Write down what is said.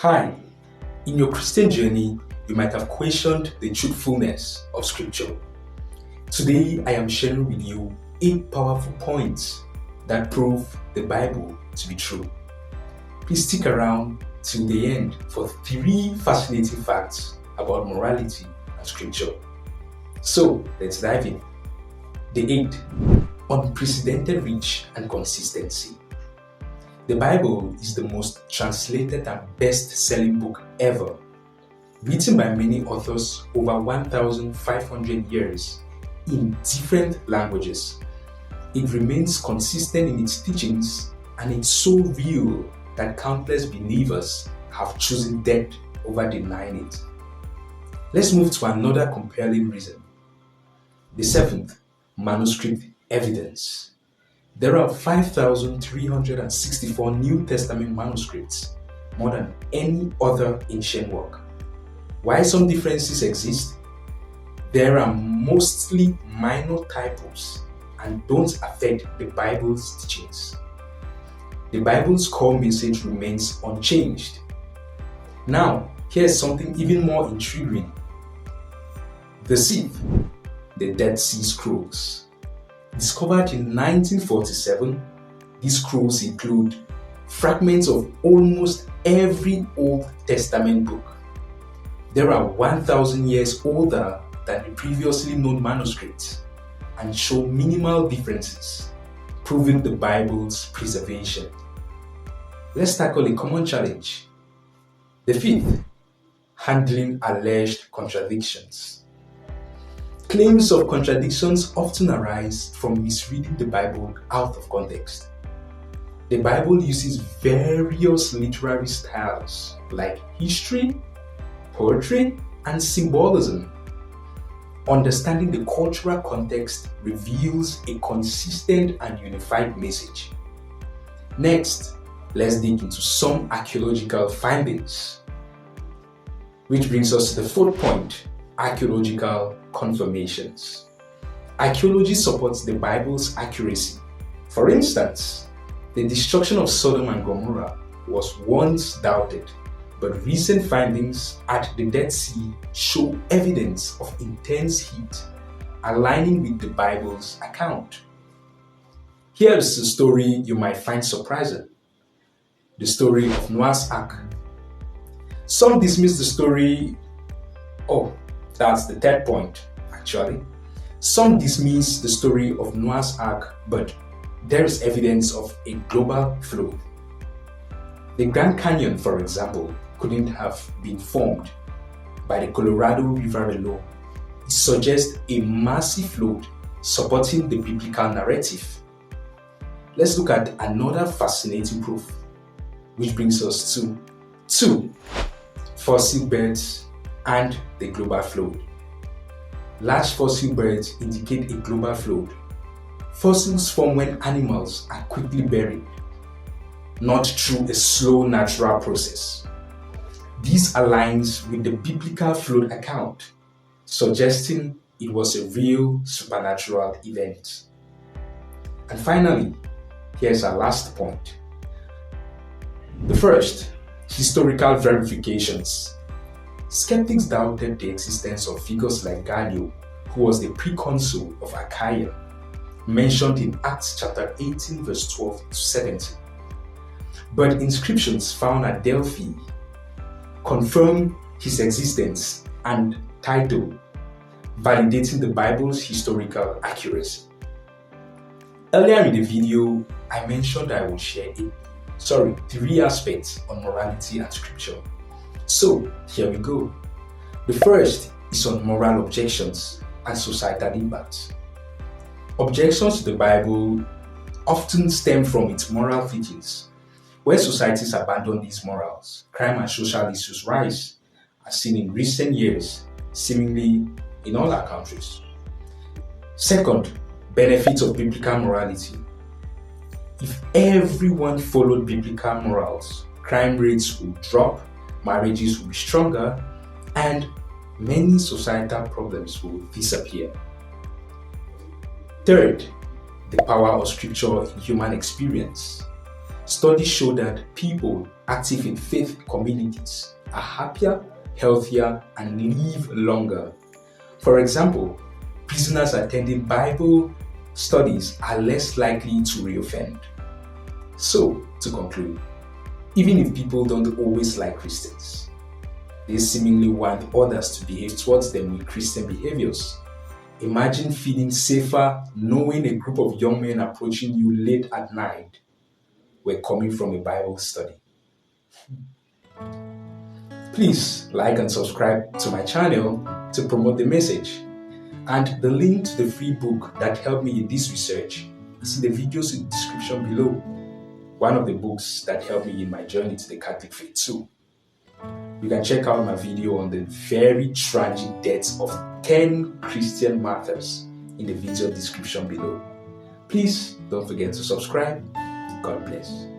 Hi, in your Christian journey, you might have questioned the truthfulness of Scripture. Today, I am sharing with you 8 powerful points that prove the Bible to be true. Please stick around till the end for 3 fascinating facts about morality and Scripture. So, let's dive in. The 8th, unprecedented reach and consistency. The Bible is the most translated and best-selling book ever. Written by many authors over 1,500 years in different languages, it remains consistent in its teachings, and it's so real that countless believers have chosen death over denying it. Let's move to another compelling reason. The 7th, Manuscript Evidence. There are 5,364 New Testament manuscripts, more than any other ancient work. While some differences exist, there are mostly minor typos and don't affect the Bible's teachings. The Bible's core message remains unchanged. Now, here's something even more intriguing. The 6th, the Dead Sea Scrolls. Discovered in 1947, these scrolls include fragments of almost every Old Testament book. They are 1,000 years older than the previously known manuscripts and show minimal differences, proving the Bible's preservation. Let's tackle a common challenge. The 5th, handling alleged contradictions. Claims of contradictions often arise from misreading the Bible out of context. The Bible uses various literary styles like history, poetry, and symbolism. Understanding the cultural context reveals a consistent and unified message. Next, let's dig into some archaeological findings. Which brings us to the 4th point, archaeological confirmations. Archaeology supports the Bible's accuracy. For instance, the destruction of Sodom and Gomorrah was once doubted, but recent findings at the Dead Sea show evidence of intense heat, aligning with the Bible's account. Here's a story you might find surprising. The story of Noah's Ark. Some dismiss the story. That's the 3rd point, actually. Some dismiss the story of Noah's Ark, but there is evidence of a global flood. The Grand Canyon, for example, couldn't have been formed by the Colorado River alone. It suggests a massive flood supporting the biblical narrative. Let's look at another fascinating proof, which brings us to 2, fossil beds and the global flood. Large fossil beds indicate a global flood. Fossils form when animals are quickly buried, not through a slow natural process. This aligns with the biblical flood account, suggesting it was a real supernatural event. And finally, here's our last point. The 1st, historical verifications. Skeptics doubted the existence of figures like Gallio, who was the preconsul of Achaia, mentioned in Acts chapter 18 verse 12 to 17. But inscriptions found at Delphi confirm his existence and title, validating the Bible's historical accuracy. Earlier in the video, I mentioned I would share 3 aspects on morality and Scripture. So, here we go. The 1st is on moral objections and societal impact. Objections to the Bible often stem from its moral teachings. When societies abandon these morals, crime and social issues rise, as seen in recent years, seemingly in all our countries. 2nd, benefits of biblical morality. If everyone followed biblical morals, crime rates would drop, marriages will be stronger, and many societal problems will disappear. 3rd, the power of Scripture in human experience. Studies show that people active in faith communities are happier, healthier, and live longer. For example, prisoners attending Bible studies are less likely to reoffend. So, to conclude, even if people don't always like Christians, they seemingly want others to behave towards them with Christian behaviors. Imagine feeling safer knowing a group of young men approaching you late at night were coming from a Bible study. Please like and subscribe to my channel to promote the message. And the link to the free book that helped me in this research is in the videos in the description below. One of the books that helped me in my journey to the Catholic faith too. You can check out my video on the very tragic deaths of 10 Christian martyrs in the video description below. Please don't forget to subscribe. God bless.